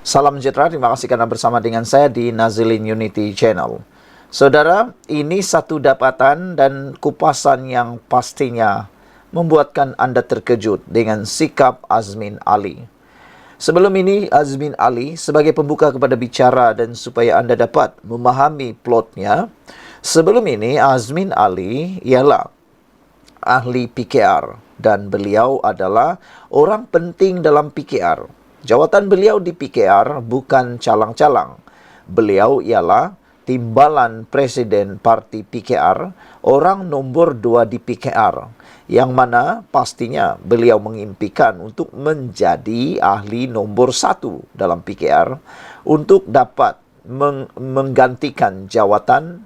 Salam sejahtera, terima kasih karena bersama dengan saya di Nazilin Unity Channel. Saudara, ini satu dapatan dan kupasan yang pastinya membuatkan Anda terkejut dengan sikap Azmin Ali. Sebelum ini, Azmin Ali sebagai pembuka kepada bicara dan supaya Anda dapat memahami plotnya, sebelum ini Azmin Ali ialah ahli PKR dan beliau adalah orang penting dalam PKR. Jawatan beliau di PKR bukan calang-calang. Beliau ialah timbalan Presiden Parti PKR, orang nombor 2 di PKR, yang mana pastinya beliau mengimpikan untuk menjadi ahli nombor 1 dalam PKR untuk dapat menggantikan jawatan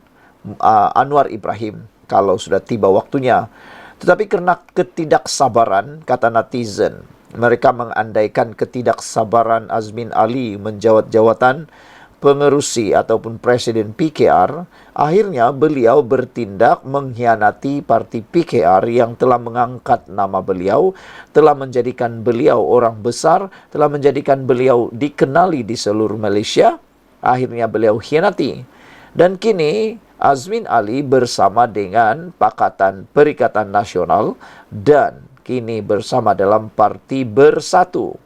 Anwar Ibrahim kalau sudah tiba waktunya. Tetapi kerana ketidaksabaran, kata netizen, mereka mengandaikan ketidaksabaran Azmin Ali menjawat jawatan pengerusi ataupun presiden PKR, akhirnya beliau bertindak mengkhianati parti PKR yang telah mengangkat nama beliau, telah menjadikan beliau orang besar, telah menjadikan beliau dikenali di seluruh Malaysia. Akhirnya beliau khianati. Dan kini Azmin Ali bersama dengan Pakatan Perikatan Nasional dan kini bersama dalam Parti Bersatu.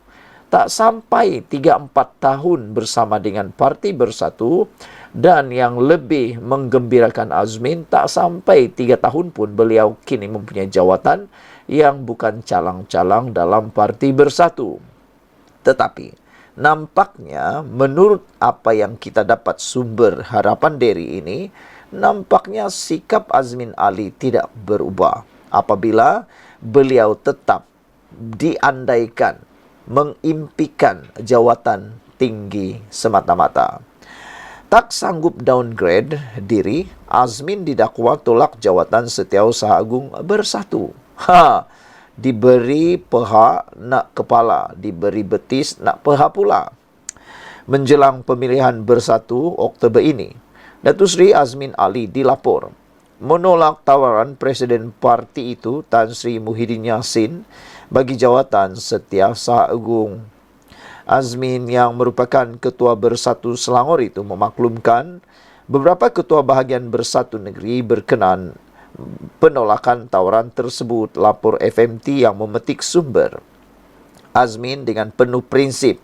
Tak sampai 3-4 tahun bersama dengan Parti Bersatu, dan yang lebih menggembirakan Azmin, tak sampai 3 tahun pun beliau kini mempunyai jawatan yang bukan calang-calang dalam Parti Bersatu. Tetapi nampaknya menurut apa yang kita dapat sumber Harapan Dairy ini, nampaknya sikap Azmin Ali tidak berubah apabila beliau tetap diandaikan mengimpikan jawatan tinggi semata-mata. Tak sanggup downgrade diri, Azmin didakwa tolak jawatan Setiausaha Agung Bersatu. Diberi peha nak kepala, diberi betis nak peha pula. Menjelang pemilihan Bersatu Oktober ini, Datuk Seri Azmin Ali dilapor menolak tawaran Presiden parti itu Tan Sri Muhyiddin Yassin bagi jawatan Setiausaha Agung. Azmin yang merupakan Ketua Bersatu Selangor itu memaklumkan beberapa ketua bahagian Bersatu Negeri berkenan penolakan tawaran tersebut, lapor FMT yang memetik sumber. Azmin dengan penuh prinsip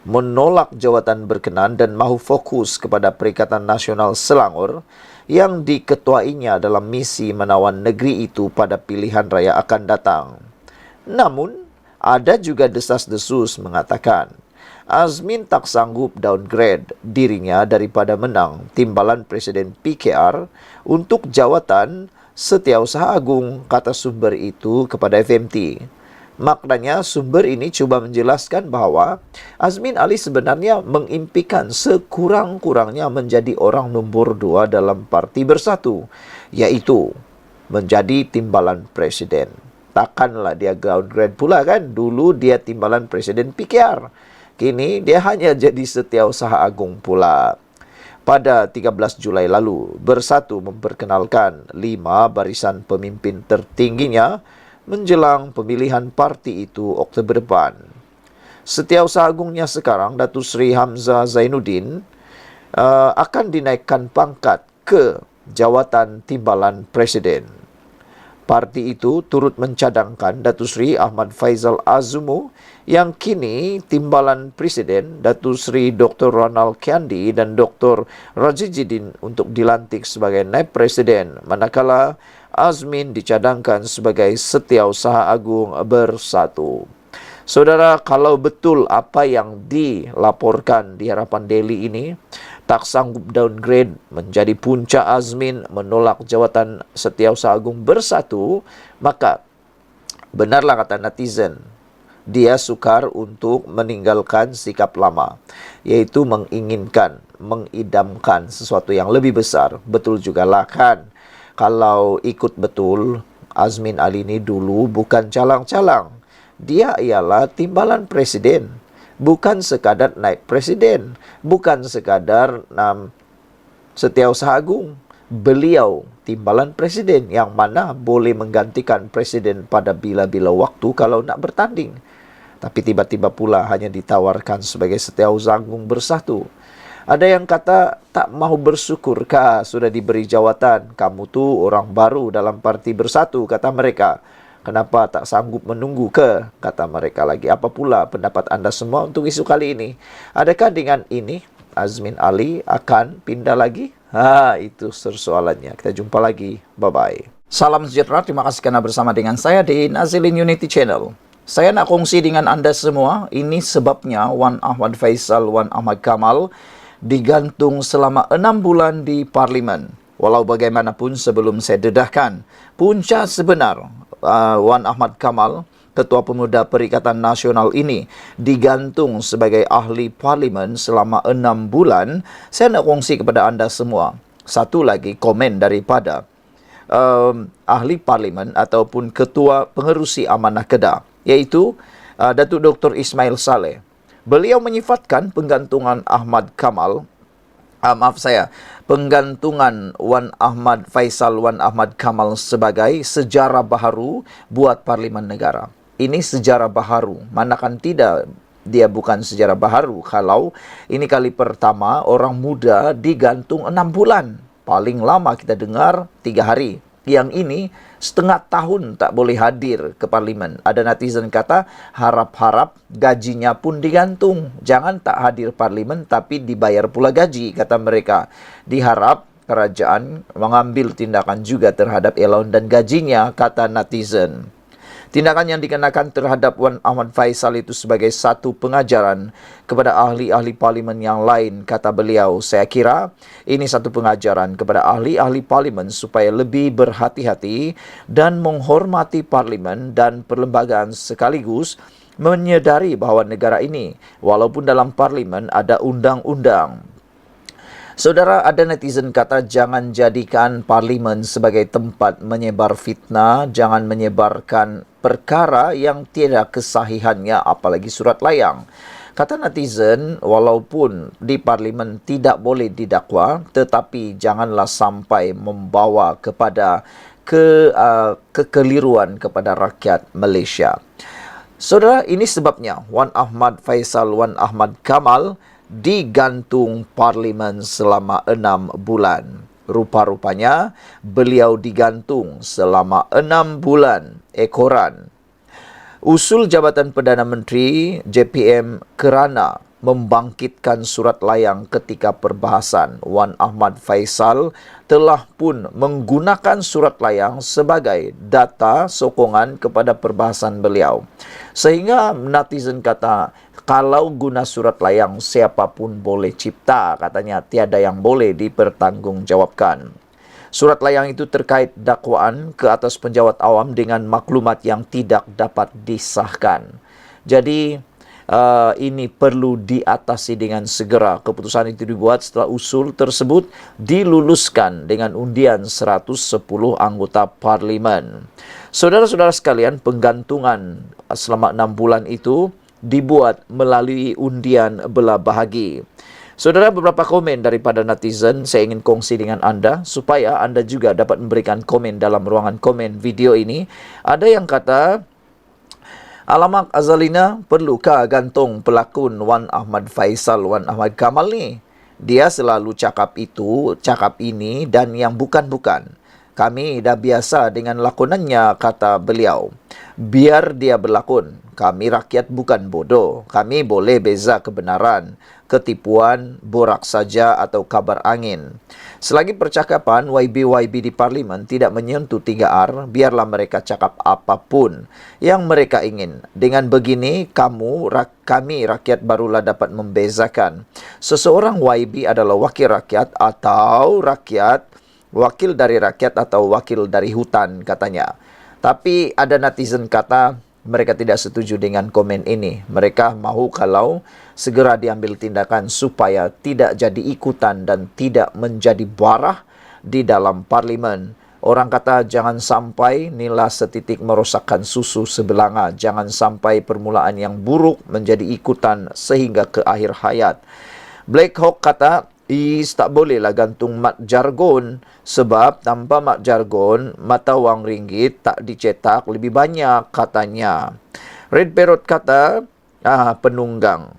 menolak jawatan berkenan dan mahu fokus kepada Perikatan Nasional Selangor yang diketuainya dalam misi menawan negeri itu pada pilihan raya akan datang. Namun, ada juga desas-desus mengatakan Azmin tak sanggup downgrade dirinya daripada menang timbalan Presiden PKR untuk jawatan Setiausaha Agung, kata sumber itu kepada FMT. Maknanya sumber ini cuba menjelaskan bahawa Azmin Ali sebenarnya mengimpikan sekurang-kurangnya menjadi orang nombor 2 dalam Parti Bersatu, iaitu menjadi timbalan presiden. Takkanlah dia downgrade pula kan? Dulu dia timbalan presiden PKR. Kini dia hanya jadi Setiausaha Agung pula. Pada 13 Julai lalu, Bersatu memperkenalkan 5 barisan pemimpin tertingginya menjelang pemilihan parti itu Oktober depan. Setiausaha Agungnya sekarang, Datuk Seri Hamzah Zainuddin, akan dinaikkan pangkat ke jawatan timbalan presiden. Parti itu turut mencadangkan Datuk Seri Ahmad Faizal Azumu yang kini timbalan presiden, Datuk Seri Dr. Ronald Kiandi dan Dr. Rajijuddin untuk dilantik sebagai naib presiden, manakala Azmin dicadangkan sebagai Setiausaha Agung Bersatu. Saudara, kalau betul apa yang dilaporkan di Harapan Daily ini, tak sanggup downgrade menjadi puncak Azmin menolak jawatan Setiausaha Agung Bersatu, maka benarlah kata netizen, dia sukar untuk meninggalkan sikap lama, yaitu menginginkan, mengidamkan sesuatu yang lebih besar. Betul jugalah kan, kalau ikut betul, Azmin Ali ini dulu bukan calang-calang. Dia ialah timbalan presiden, bukan sekadar naib presiden, bukan sekadar Setiausaha Agung. Beliau timbalan presiden yang mana boleh menggantikan presiden pada bila-bila waktu kalau nak bertanding. tapi tiba-tiba pula hanya ditawarkan sebagai setiau zanggung bersatu. Ada yang kata tak mahu bersyukur kah sudah diberi jawatan. Kamu tu orang baru dalam parti bersatu, kata mereka. Kenapa tak sanggup menunggu ke? Kata mereka lagi. Apa pula pendapat anda semua untuk isu kali ini? Adakah dengan ini Azmin Ali akan pindah lagi? Itu persoalannya. Kita jumpa lagi. Bye-bye. Salam sejahtera. Terima kasih karena bersama dengan saya di Nazilin Unity Channel. Saya nak kongsi dengan anda semua. Ini sebabnya Wan Ahmad Faisal, Wan Ahmad Kamal digantung selama 6 bulan di Parlimen. Walau bagaimanapun sebelum saya dedahkan, punca sebenar Wan Ahmad Kamal, Ketua Pemuda Perikatan Nasional ini digantung sebagai ahli Parlimen selama 6 bulan, saya nak kongsi kepada anda semua. Satu lagi komen daripada ahli Parlimen ataupun Ketua Pengerusi Amanah Kedah, iaitu Datuk Dr. Ismail Saleh. Beliau menyifatkan penggantungan Ahmad Kamal, penggantungan Wan Ahmad Faisal, Wan Ahmad Kamal sebagai sejarah baharu buat Parlimen Negara. Ini sejarah baharu, manakan tidak dia bukan sejarah baharu kalau ini kali pertama orang muda digantung 6 bulan. Paling lama kita dengar 3 hari. Yang ini setengah tahun tak boleh hadir ke Parlimen. Ada netizen kata harap-harap gajinya pun digantung. Jangan tak hadir Parlimen tapi dibayar pula gaji, kata mereka. Diharap kerajaan mengambil tindakan juga terhadap allowance dan gajinya, kata netizen. Tindakan yang dikenakan terhadap Wan Ahmad Faisal itu sebagai satu pengajaran kepada ahli-ahli Parlimen yang lain, kata beliau. Saya kira ini satu pengajaran kepada ahli-ahli Parlimen supaya lebih berhati-hati dan menghormati Parlimen dan perlembagaan sekaligus menyedari bahawa negara ini, walaupun dalam Parlimen ada undang-undang. Saudara, ada netizen kata jangan jadikan Parlimen sebagai tempat menyebar fitnah, jangan menyebarkan perkara yang tiada kesahihannya, apalagi surat layang. Kata netizen, walaupun di Parlimen tidak boleh didakwa, tetapi janganlah sampai membawa kepada kekeliruan kepada rakyat Malaysia. Saudara, ini sebabnya Wan Ahmad Faisal, Wan Ahmad Kamal digantung Parlimen selama 6 bulan. Rupa-rupanya beliau digantung selama 6 bulan ekoran. Usul Jabatan Perdana Menteri JPM kerana membangkitkan surat layang ketika perbahasan. Wan Ahmad Faisal telah pun menggunakan surat layang sebagai data sokongan kepada perbahasan beliau. Sehingga netizen kata, kalau guna surat layang siapapun boleh cipta, katanya tiada yang boleh dipertanggungjawabkan. Surat layang itu terkait dakwaan ke atas penjawat awam dengan maklumat yang tidak dapat disahkan. Jadi ini perlu diatasi dengan segera. Keputusan itu dibuat setelah usul tersebut diluluskan dengan undian 110 anggota Parlimen. Saudara-saudara sekalian, penggantungan selama 6 bulan itu dibuat melalui undian belah bahagi. Saudara, beberapa komen daripada netizen saya ingin kongsi dengan anda supaya anda juga dapat memberikan komen dalam ruangan komen video ini. Ada yang kata, alamak Azalina, perlukah gantung pelakon Wan Ahmad Faisal, Wan Ahmad Kamal ni? Dia selalu cakap itu, cakap ini dan yang bukan-bukan. Kami dah biasa dengan lakonannya, kata beliau. Biar dia berlakon. Kami rakyat bukan bodoh. Kami boleh beza kebenaran, ketipuan, borak saja atau kabar angin. Selagi percakapan YB-YB di Parlimen tidak menyentuh 3R, biarlah mereka cakap apapun yang mereka ingin. Dengan begini, kami rakyat barulah dapat membezakan seseorang YB adalah wakil rakyat atau wakil dari rakyat atau wakil dari hutan, katanya. Tapi ada netizen kata mereka tidak setuju dengan komen ini. Mereka mahu kalau segera diambil tindakan supaya tidak jadi ikutan dan tidak menjadi barah di dalam Parlimen. Orang kata jangan sampai nila setitik merosakkan susu sebelanga. Jangan sampai permulaan yang buruk menjadi ikutan sehingga ke akhir hayat. Black Hawk kata, tak bolehlah gantung mat jargon sebab tanpa mat jargon mata wang ringgit tak dicetak lebih banyak, katanya. Red Parrot kata penunggang.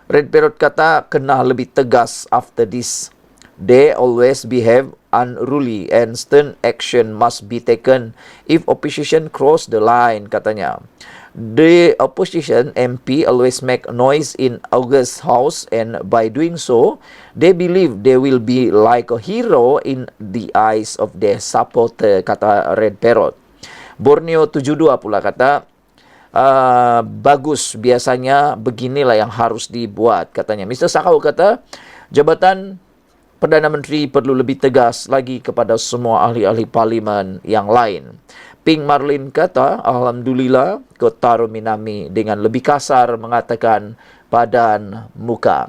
Red Parrot kata kena lebih tegas after this. They always behave unruly and stern action must be taken if opposition cross the line, katanya. The opposition MP always make noise in August House, and by doing so, they believe they will be like a hero in the eyes of their supporter, kata Red Parrot. Borneo 72 pula kata, bagus, biasanya beginilah yang harus dibuat, katanya. Mr. Sakau kata, jabatan Perdana Menteri perlu lebih tegas lagi kepada semua ahli-ahli parlimen yang lain. Pink Marlin kata, alhamdulillah, Kotaro Minami dengan lebih kasar mengatakan padan muka.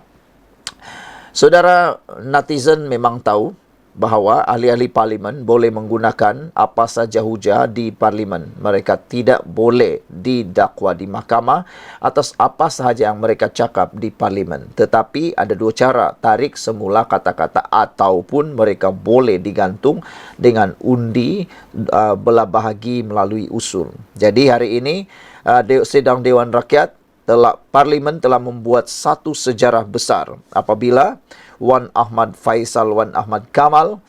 Saudara, netizen memang tahu bahawa ahli-ahli parlimen boleh menggunakan apa saja hujah di parlimen. Mereka tidak boleh didakwa di mahkamah atas apa sahaja yang mereka cakap di parlimen. Tetapi ada dua cara, tarik semula kata-kata ataupun mereka boleh digantung dengan undi belah bahagi melalui usul. Jadi hari ini sidang Dewan Rakyat Parlimen telah membuat satu sejarah besar apabila Wan Ahmad Faisal Wan Ahmad Kamal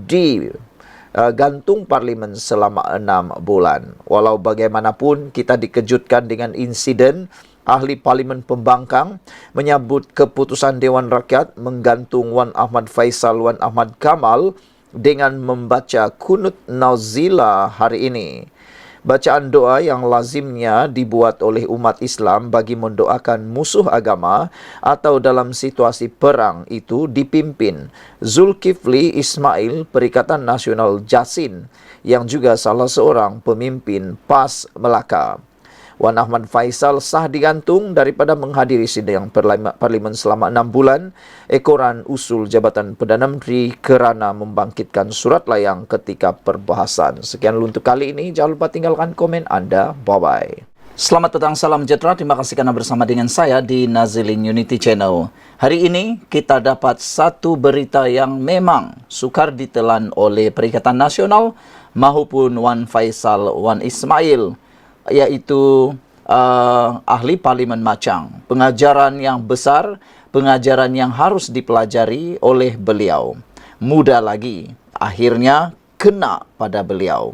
digantung parlimen selama 6 bulan. Walau bagaimanapun kita dikejutkan dengan insiden ahli parlimen pembangkang menyambut keputusan Dewan Rakyat menggantung Wan Ahmad Faisal Wan Ahmad Kamal dengan membaca kunut nauzila hari ini. Bacaan doa yang lazimnya dibuat oleh umat Islam bagi mendoakan musuh agama atau dalam situasi perang itu dipimpin Zulkifli Ismail Perikatan Nasional Jasin yang juga salah seorang pemimpin PAS Melaka. Wan Ahmad Faisal sah digantung daripada menghadiri sidang parlimen selama 6 bulan ekoran usul jabatan Perdana Menteri kerana membangkitkan surat layang ketika perbahasan. Sekian dulu untuk kali ini. Jangan lupa tinggalkan komen anda. Bye-bye. Selamat petang, salam sejahtera. Terima kasih kerana bersama dengan saya di Nazilin Unity Channel. Hari ini kita dapat satu berita yang memang sukar ditelan oleh Perikatan Nasional maupun Wan Faisal Wan Ismail, iaitu ahli parlimen Machang. Pengajaran yang besar, pengajaran yang harus dipelajari oleh beliau. Muda lagi, akhirnya kena pada beliau.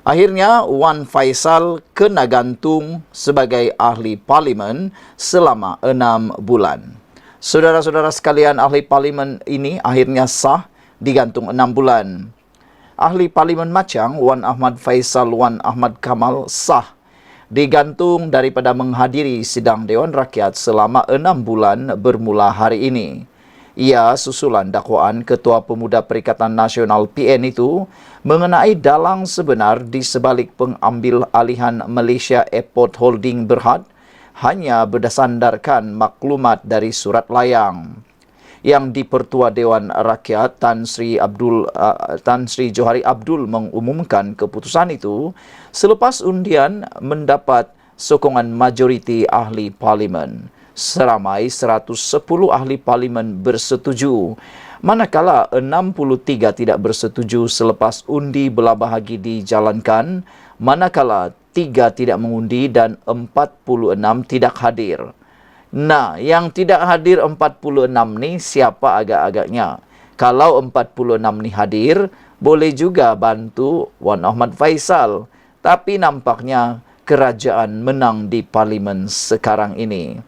Akhirnya Wan Faisal kena gantung sebagai ahli parlimen selama 6 bulan. Saudara-saudara sekalian, ahli parlimen ini akhirnya sah digantung 6 bulan. Ahli parlimen Machang, Wan Ahmad Faisal Wan Ahmad Kamal sah digantung daripada menghadiri sidang Dewan Rakyat selama 6 bulan bermula hari ini. Ia susulan dakwaan Ketua Pemuda Perikatan Nasional PN itu mengenai dalang sebenar di sebalik pengambil alihan Malaysia Airport Holding Berhad hanya berdasarkan maklumat dari surat layang. Yang di-Pertua Dewan Rakyat Tan Sri Johari Abdul mengumumkan keputusan itu selepas undian mendapat sokongan majoriti ahli parlimen. Seramai 110 ahli parlimen bersetuju, manakala 63 tidak bersetuju selepas undi belah bahagi dijalankan, manakala 3 tidak mengundi dan 46 tidak hadir. Nah, yang tidak hadir 46 ni siapa agak-agaknya? Kalau 46 ni hadir, boleh juga bantu Wan Ahmad Faisal. Tapi nampaknya kerajaan menang di parlimen sekarang ini.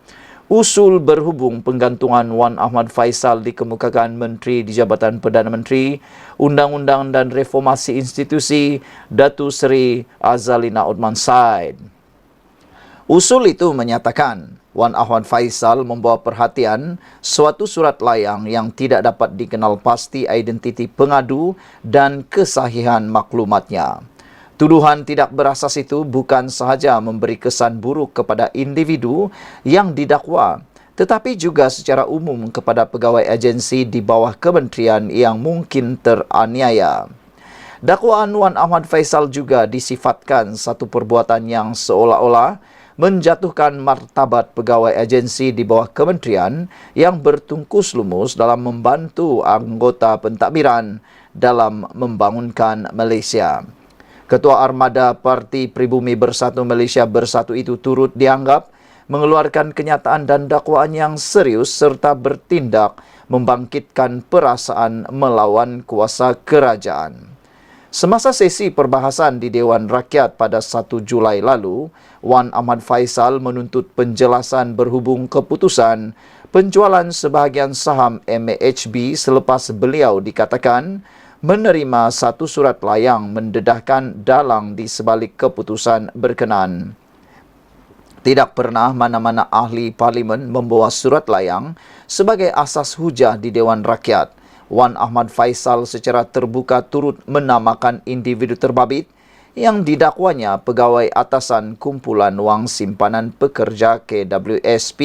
Usul berhubung penggantungan Wan Ahmad Faisal dikemukakan Menteri di Jabatan Perdana Menteri, Undang-Undang dan Reformasi Institusi, Datuk Seri Azalina Othman Said. Usul itu menyatakan Wan Ahmad Faisal membawa perhatian suatu surat layang yang tidak dapat dikenal pasti identiti pengadu dan kesahihan maklumatnya. Tuduhan tidak berasas itu bukan sahaja memberi kesan buruk kepada individu yang didakwa, tetapi juga secara umum kepada pegawai agensi di bawah kementerian yang mungkin teraniaya. Dakwaan Wan Ahmad Faisal juga disifatkan satu perbuatan yang seolah-olah menjatuhkan martabat pegawai agensi di bawah kementerian yang bertungkus lumus dalam membantu anggota pentadbiran dalam membangunkan Malaysia. Ketua Armada Parti Pribumi Bersatu Malaysia Bersatu itu turut dianggap mengeluarkan kenyataan dan dakwaan yang serius serta bertindak membangkitkan perasaan melawan kuasa kerajaan. Semasa sesi perbahasan di Dewan Rakyat pada 1 Julai lalu, Wan Ahmad Faisal menuntut penjelasan berhubung keputusan penjualan sebahagian saham MAHB selepas beliau dikatakan menerima satu surat layang mendedahkan dalang di sebalik keputusan berkenaan. Tidak pernah mana-mana ahli parlimen membawa surat layang sebagai asas hujah di Dewan Rakyat. Wan Ahmad Faisal secara terbuka turut menamakan individu terbabit yang didakwanya pegawai atasan kumpulan wang simpanan pekerja KWSP.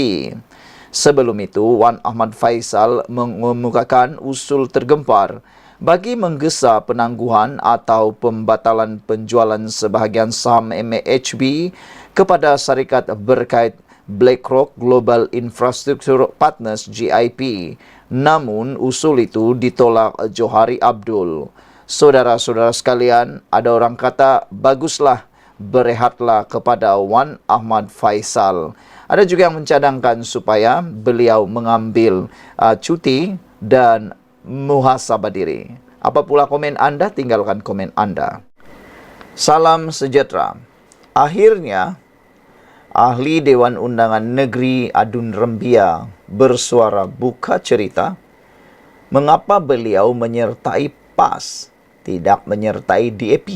Sebelum itu, Wan Ahmad Faisal mengemukakan usul tergempar bagi menggesa penangguhan atau pembatalan penjualan sebahagian saham MAHB kepada syarikat berkait BlackRock Global Infrastructure Partners GIP. Namun, usul itu ditolak Johari Abdul. Saudara-saudara sekalian, ada orang kata, baguslah, berehatlah kepada Wan Ahmad Faisal. Ada juga yang mencadangkan supaya beliau mengambil cuti dan muhasabah diri. Apa pula komen anda? Tinggalkan komen anda. Salam sejahtera. Akhirnya, ahli Dewan Undangan Negeri Adun Rembia bersuara buka cerita mengapa beliau menyertai PAS, tidak menyertai DAP,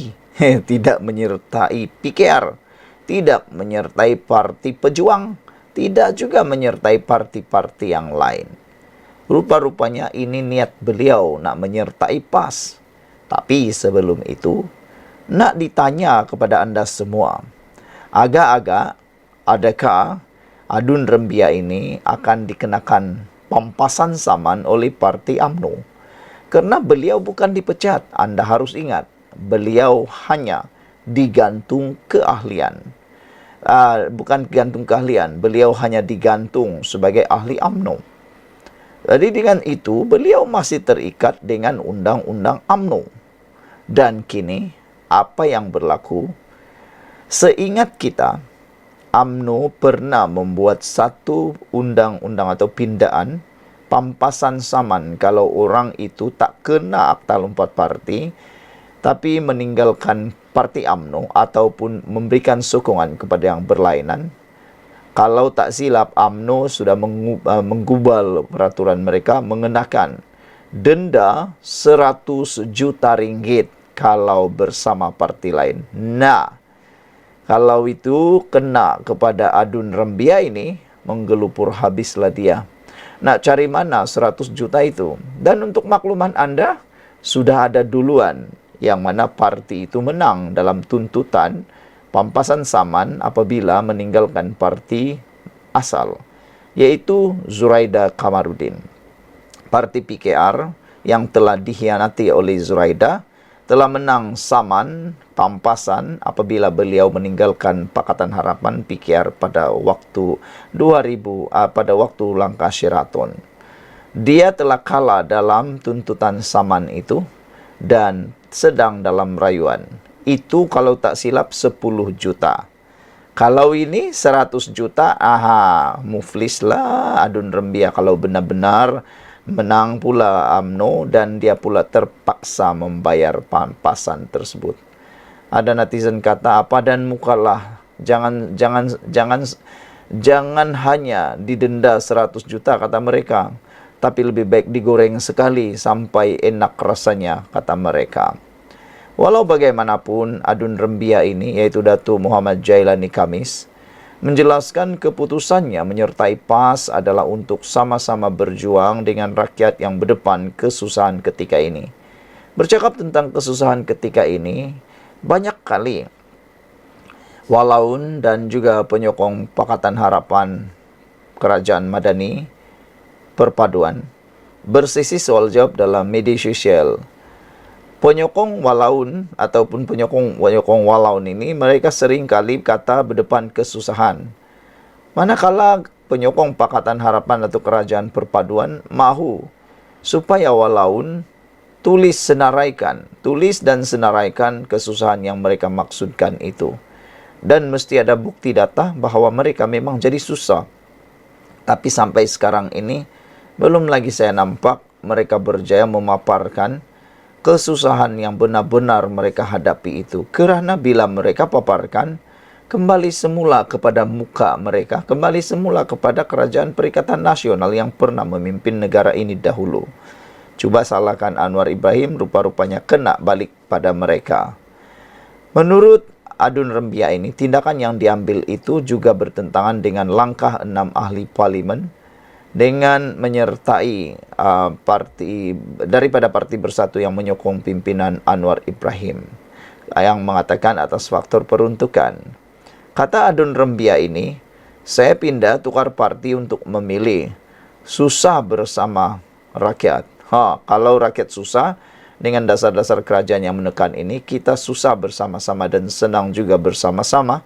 tidak menyertai PKR, tidak menyertai Parti Pejuang, tidak juga menyertai parti-parti yang lain. Rupa-rupanya ini niat beliau nak menyertai PAS. Tapi sebelum itu, nak ditanya kepada anda semua, agak-agak adakah Adun Rembia ini akan dikenakan pampasan saman oleh Parti UMNO? Karena beliau bukan dipecat. Anda harus ingat, beliau hanya digantung keahlian. Bukan gantung keahlian, beliau hanya digantung sebagai ahli UMNO. Jadi dengan itu, beliau masih terikat dengan undang-undang UMNO. Dan kini, apa yang berlaku? Seingat kita, UMNO pernah membuat satu undang-undang atau pindaan pampasan saman kalau orang itu tak kena akta lompat parti tapi meninggalkan parti UMNO ataupun memberikan sokongan kepada yang berlainan. Kalau tak silap, UMNO sudah menggubal peraturan mereka mengenakan denda 100 juta ringgit kalau bersama parti lain. Nah, kalau itu kena kepada Adun Rembia ini, menggelupur habislah dia. Nak cari mana 100 juta itu? Dan untuk makluman anda, sudah ada duluan yang mana parti itu menang dalam tuntutan pampasan saman apabila meninggalkan parti asal, yaitu Zuraida Kamarudin. Parti PKR yang telah dikhianati oleh Zuraida telah menang saman pampasan apabila beliau meninggalkan Pakatan Harapan PKR pada waktu 2000 pada waktu langkah Sheraton. Dia telah kalah dalam tuntutan saman itu dan sedang dalam rayuan. Itu kalau tak silap 10 juta. Kalau ini 100 juta, muflislah Adun Rembia kalau benar-benar menang pula UMNO dan dia pula terpaksa membayar pampasan tersebut. Ada netizen kata, apa dan mukalah, jangan hanya didenda 100 juta kata mereka, tapi lebih baik digoreng sekali sampai enak rasanya kata mereka. Walau bagaimanapun, Adun Rembia ini, yaitu Datuk Muhammad Jailani Khamis, menjelaskan keputusannya menyertai PAS adalah untuk sama-sama berjuang dengan rakyat yang berdepan kesusahan ketika ini. Bercakap tentang kesusahan ketika ini, banyak kali Walaun dan juga penyokong Pakatan Harapan Kerajaan Madani Perpaduan bersisi soal jawab dalam media sosial. Penyokong Walaun ataupun penyokong Walaun ini, mereka sering kali kata berdepan kesusahan. Manakala penyokong Pakatan Harapan atau Kerajaan Perpaduan mahu supaya Walaun tulis dan senaraikan kesusahan yang mereka maksudkan itu. dan mesti ada bukti data bahwa mereka memang jadi susah. Tapi sampai sekarang ini belum lagi saya nampak mereka berjaya memaparkan kesusahan yang benar-benar mereka hadapi itu. Kerana bila mereka paparkan, kembali semula kepada muka mereka, kembali semula kepada Kerajaan Perikatan Nasional yang pernah memimpin negara ini dahulu. Cuba salahkan Anwar Ibrahim, rupa-rupanya kena balik pada mereka. Menurut Adun Rembia ini, tindakan yang diambil itu juga bertentangan dengan langkah 6 ahli parlimen dengan menyertai daripada Parti Bersatu yang menyokong pimpinan Anwar Ibrahim yang mengatakan atas faktor peruntukan. Kata Adun Rembia ini, saya pindah tukar parti untuk memilih. Susah bersama rakyat. Kalau rakyat susah, dengan dasar-dasar kerajaan yang menekan ini, kita susah bersama-sama dan senang juga bersama-sama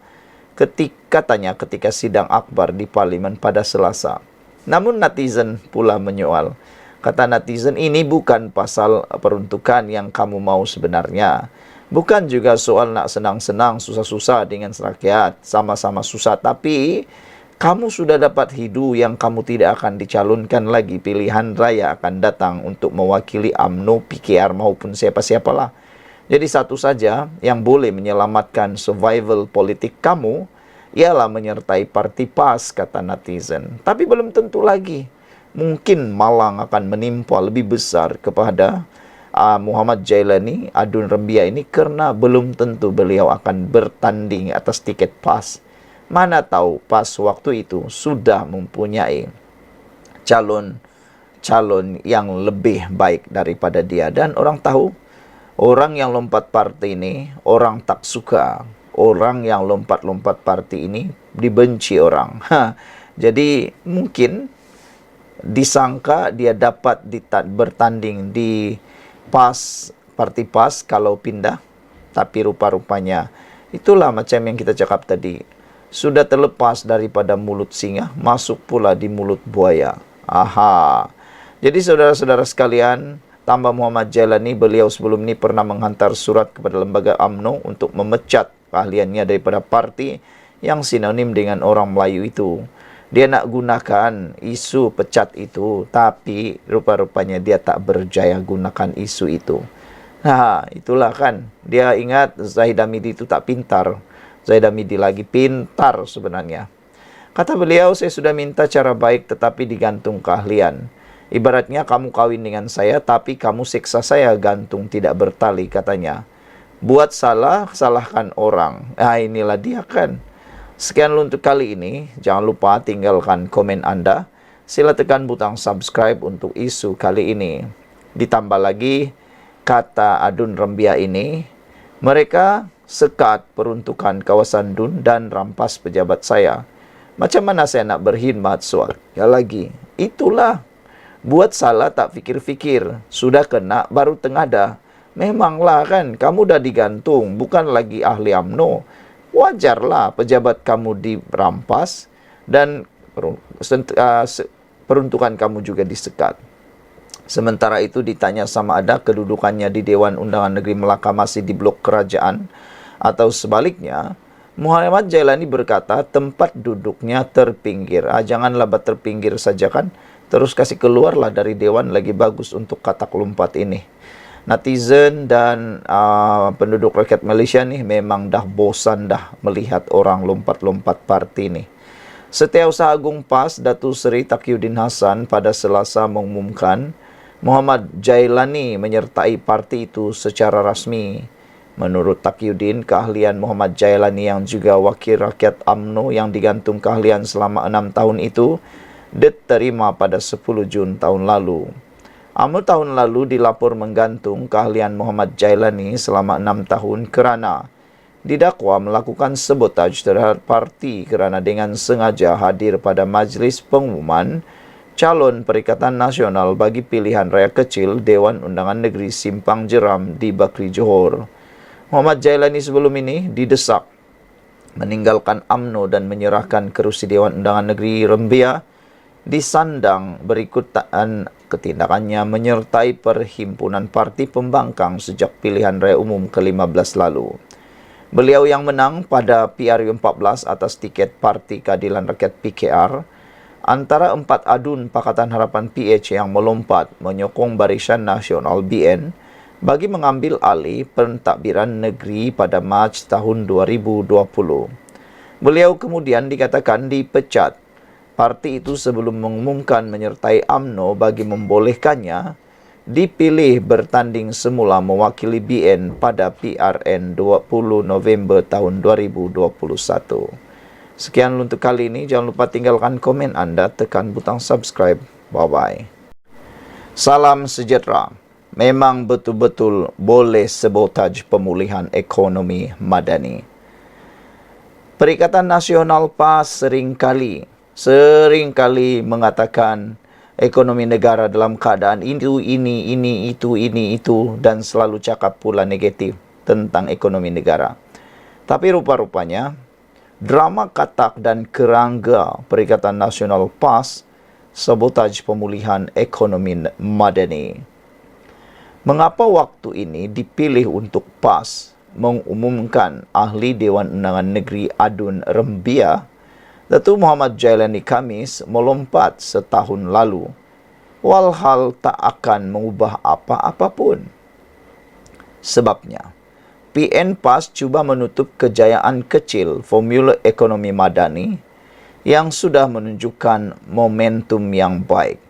ketika sidang akbar di parlimen pada Selasa. Namun netizen pula menyoal. Kata netizen, ini bukan pasal peruntukan yang kamu mau sebenarnya. Bukan juga soal nak senang-senang, susah-susah dengan rakyat, sama-sama susah. Tapi kamu sudah dapat hidu yang kamu tidak akan dicalonkan lagi. Pilihan raya akan datang untuk mewakili UMNO, PKR maupun siapa-siapalah. Jadi satu saja yang boleh menyelamatkan survival politik kamu ialah menyertai parti PAS, kata netizen. Tapi belum tentu lagi. Mungkin malang akan menimpa lebih besar kepada Muhammad Jailani, Adun Rembia ini, karena belum tentu beliau akan bertanding atas tiket PAS. Mana tahu pas waktu itu sudah mempunyai calon yang lebih baik daripada dia. Dan orang tahu, orang yang lompat parti ini, orang tak suka. Orang yang lompat-lompat parti ini dibenci orang. Jadi mungkin disangka dia dapat bertanding di PAS, parti PAS kalau pindah. Tapi rupa-rupanya itulah macam yang kita cakap tadi. Sudah terlepas daripada mulut singa, masuk pula di mulut buaya. Jadi saudara-saudara sekalian, tambah Muhammad Jailani, beliau sebelum ini pernah menghantar surat kepada lembaga UMNO untuk memecat keahliannya daripada parti yang sinonim dengan orang Melayu itu. Dia nak gunakan isu pecat itu, tapi rupa-rupanya dia tak berjaya gunakan isu itu. Itulah kan. Dia ingat Zahid Hamidi itu tak pintar. Zahid Hamidi lagi pintar sebenarnya. Kata beliau, saya sudah minta cara baik tetapi digantung keahlian. Ibaratnya kamu kawin dengan saya tapi kamu siksa saya gantung tidak bertali, katanya. Buat salah, salahkan orang. Inilah dia kan. Sekian untuk kali ini. Jangan lupa tinggalkan komen Anda. Sila tekan butang subscribe untuk isu kali ini. Ditambah lagi, kata Adun Rembia ini, mereka sekat peruntukan kawasan DUN dan rampas pejabat saya. Macam mana saya nak berkhidmat soal? Ya lagi, itulah. Buat salah tak fikir-fikir. Sudah kena baru tengada. Memanglah kan, kamu dah digantung. Bukan lagi ahli UMNO. Wajarlah pejabat kamu dirampas dan peruntukan kamu juga disekat. Sementara itu ditanya sama ada kedudukannya di Dewan Undangan Negeri Melaka masih di blok kerajaan atau sebaliknya, Muhammad Jailani berkata tempat duduknya terpinggir. Janganlah terpinggir saja kan, terus kasih keluarlah dari Dewan, lagi bagus untuk katak lompat ini. Netizen dan penduduk rakyat Malaysia nih memang dah bosan dah melihat orang lompat-lompat parti nih. Setiausaha Agung PAS Datuk Seri Taqiyuddin Hasan pada Selasa mengumumkan Muhammad Jailani menyertai parti itu secara rasmi. Menurut Taqiyuddin, keahlian Muhammad Jailani yang juga wakil rakyat UMNO yang digantung keahlian selama 6 tahun itu diterima pada 10 Jun tahun lalu. UMNO tahun lalu dilapor menggantung keahlian Muhammad Jailani selama 6 tahun kerana didakwa melakukan sabotaj terhadap parti kerana dengan sengaja hadir pada majlis pengumuman calon Perikatan Nasional bagi pilihan raya kecil Dewan Undangan Negeri Simpang Jeram di Bakri Johor. Muhammad Jailani sebelum ini didesak meninggalkan UMNO dan menyerahkan kerusi Dewan Undangan Negeri Rembia disandang berikut ketindakannya menyertai Perhimpunan Parti Pembangkang sejak pilihan raya umum ke-15 lalu. Beliau yang menang pada PRU14 atas tiket Parti Keadilan Rakyat PKR antara 4 adun Pakatan Harapan PH yang melompat menyokong Barisan Nasional BN bagi mengambil alih pentadbiran negeri pada Mac tahun 2020. Beliau kemudian dikatakan dipecat parti itu sebelum mengumumkan menyertai UMNO bagi membolehkannya dipilih bertanding semula mewakili BN pada PRN 20 November tahun 2021. Sekian untuk kali ini. Jangan lupa tinggalkan komen anda, tekan butang subscribe. Bye-bye. Salam sejahtera. Memang betul-betul boleh sabotaj pemulihan ekonomi madani. Perikatan Nasional PAS seringkali mengatakan ekonomi negara dalam keadaan ini, itu, dan selalu cakap pula negatif tentang ekonomi negara. Tapi rupa-rupanya, drama katak dan kerangga Perikatan Nasional PAS sabotaj pemulihan ekonomi madani. Mengapa waktu ini dipilih untuk PAS mengumumkan ahli Dewan Undangan Negeri Adun Rembia Datuk Muhammad Jailani Khamis melompat setahun lalu, walhal tak akan mengubah apa-apa pun. Sebabnya, PN PAS cuba menutup kejayaan kecil formula ekonomi madani yang sudah menunjukkan momentum yang baik.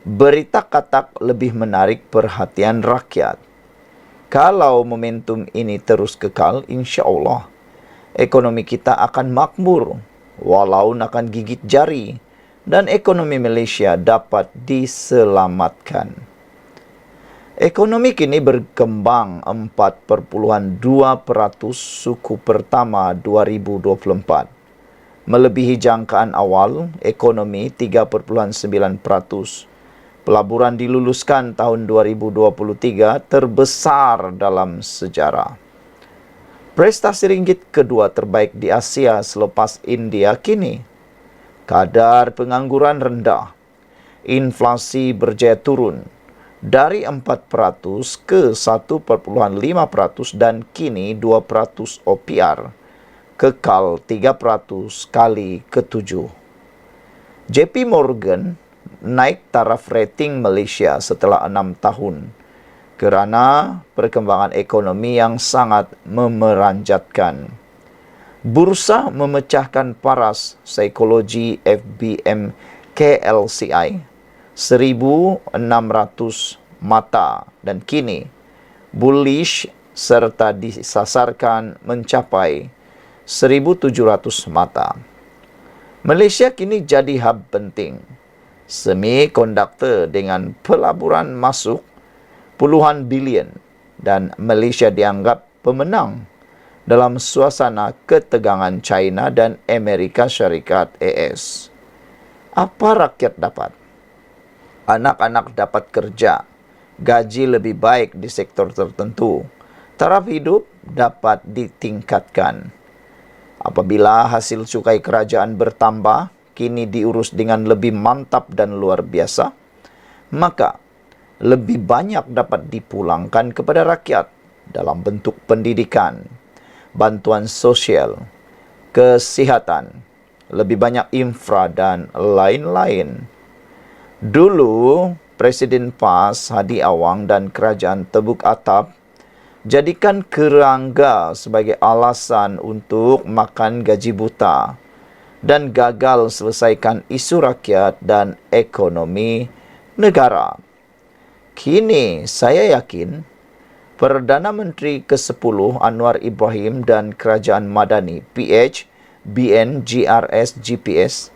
Berita katak lebih menarik perhatian rakyat. Kalau momentum ini terus kekal, insya-Allah ekonomi kita akan makmur, walau akan gigit jari, dan ekonomi Malaysia dapat diselamatkan. Ekonomi kini berkembang 4,2% suku pertama 2024. Melebihi jangkaan awal ekonomi 3,9%. Pelaburan diluluskan tahun 2023 terbesar dalam sejarah. Prestasi ringgit kedua terbaik di Asia selepas India kini. Kadar pengangguran rendah. Inflasi berjaya turun dari 4% ke 1,5% dan kini 2% OPR. Kekal 3% kali ke-7. JP Morgan naik taraf rating Malaysia setelah 6 tahun. Kerana perkembangan ekonomi yang sangat memeranjatkan. Bursa memecahkan paras psikologi FBM KLCI 1,600 mata dan kini bullish serta disasarkan mencapai 1,700 mata. Malaysia kini jadi hub penting semikonduktor dengan pelaburan masuk puluhan bilion dan Malaysia dianggap pemenang dalam suasana ketegangan China dan Amerika Syarikat AS. Apa rakyat dapat? Anak-anak dapat kerja, gaji lebih baik di sektor tertentu, taraf hidup dapat ditingkatkan. Apabila hasil cukai kerajaan bertambah, kini diurus dengan lebih mantap dan luar biasa, maka lebih banyak dapat dipulangkan kepada rakyat dalam bentuk pendidikan, bantuan sosial, kesihatan, lebih banyak infra dan lain-lain. Dulu, Presiden PAS Hadi Awang dan Kerajaan Tebuk Atap jadikan kerangga sebagai alasan untuk makan gaji buta dan gagal selesaikan isu rakyat dan ekonomi negara. Kini saya yakin Perdana Menteri ke-10 Anwar Ibrahim dan Kerajaan Madani PH, BN, GRS, GPS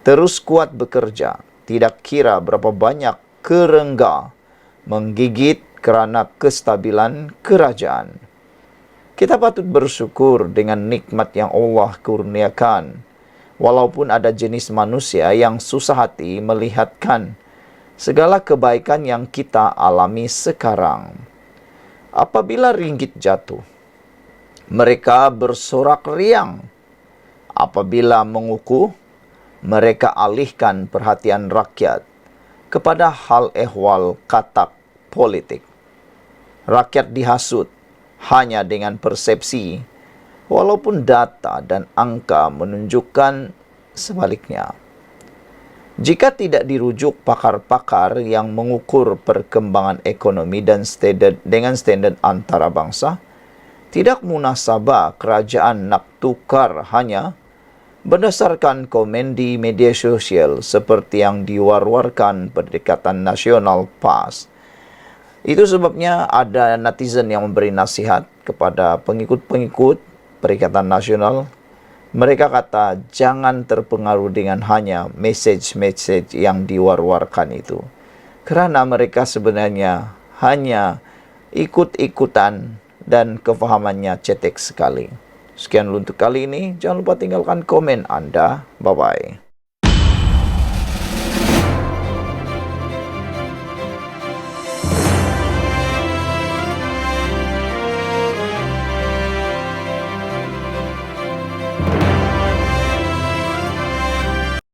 terus kuat bekerja. Tidak kira berapa banyak kerengga menggigit kerana kestabilan kerajaan. Kita patut bersyukur dengan nikmat yang Allah kurniakan. Walaupun ada jenis manusia yang susah hati melihatkan segala kebaikan yang kita alami sekarang. Apabila ringgit jatuh, mereka bersorak riang. Apabila mengukuh, mereka alihkan perhatian rakyat kepada hal ehwal katak politik. Rakyat dihasut hanya dengan persepsi walaupun data dan angka menunjukkan sebaliknya. Jika tidak dirujuk pakar-pakar yang mengukur perkembangan ekonomi dan dengan standard antarabangsa, tidak munasabah kerajaan nak tukar hanya berdasarkan komen di media sosial seperti yang diwar-warkan Perikatan Nasional PAS. Itu sebabnya ada netizen yang memberi nasihat kepada pengikut-pengikut Perikatan Nasional. Mereka kata jangan terpengaruh dengan hanya message-message yang diwar-warkan itu. Kerana mereka sebenarnya hanya ikut-ikutan dan kefahamannya cetek sekali. Sekian untuk kali ini. Jangan lupa tinggalkan komen Anda. Bye-bye.